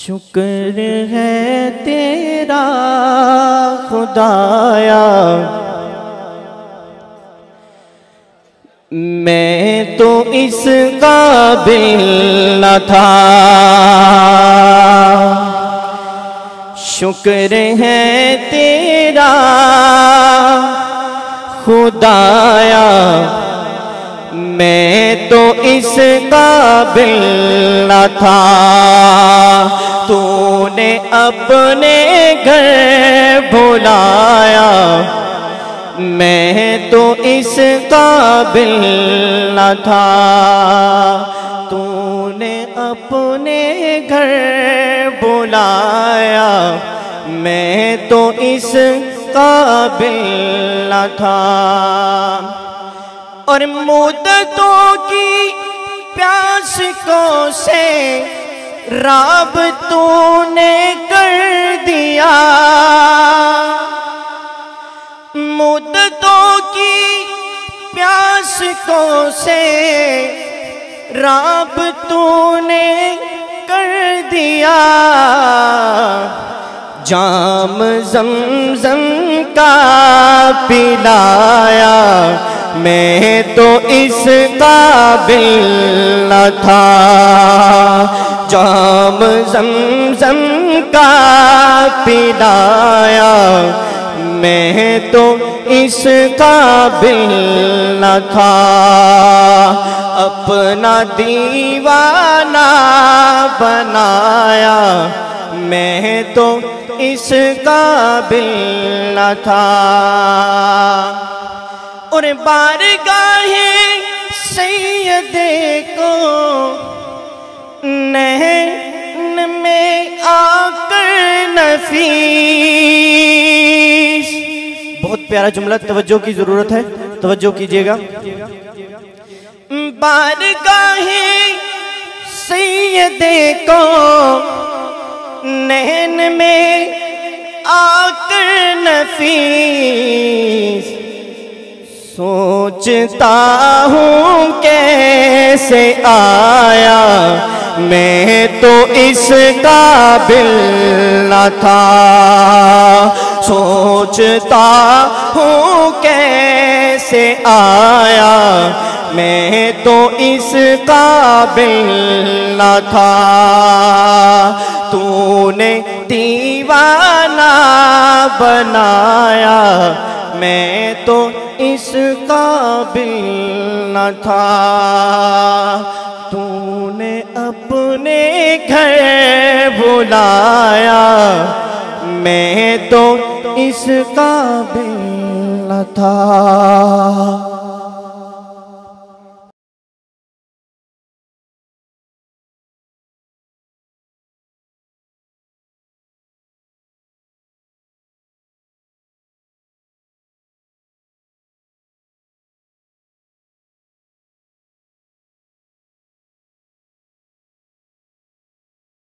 شکر ہے تیرا خدایا، میں تو اس قابل نہ تھا۔ شکر ہے تیرا خدایا، میں تو اس قابل نہ تھا۔ تو نے اپنے گھر بلایا، میں تو اس قابل نہ تھا۔ تو نے اپنے گھر بلایا، میں تو اس قابل نہ تھا۔ اور مدتوں کی پیاس کو سے راب تو نے کر دیا، مدتوں کی پیاس کو سے راب تو نے کر دیا۔ جام زمزم کا پلایا، میں تو اس قابل نہ تھا۔ جام زمزم کا پلایا، میں تو اس قابل نہ تھا۔ اپنا دیوانہ بنایا، میں تو اس قابل نہ تھا۔ اور بارگاہ سید کو نہن میں آ کر نفیس، بہت پیارا جملہ، توجہ کی ضرورت ہے، توجہ کیجئے گا۔ بارگاہ سید کو نہن میں آ کر نفیس، سوچتا ہوں کیسے آیا، میں تو اس قابل نہ تھا۔ سوچتا ہوں کیسے آیا، میں تو اس قابل نہ تھا۔ تو نے دیوانہ بنایا، میں تو اس قابل نہ تھا۔ تو نے اپنے گھر بلایا، میں تو اس قابل نہ تھا۔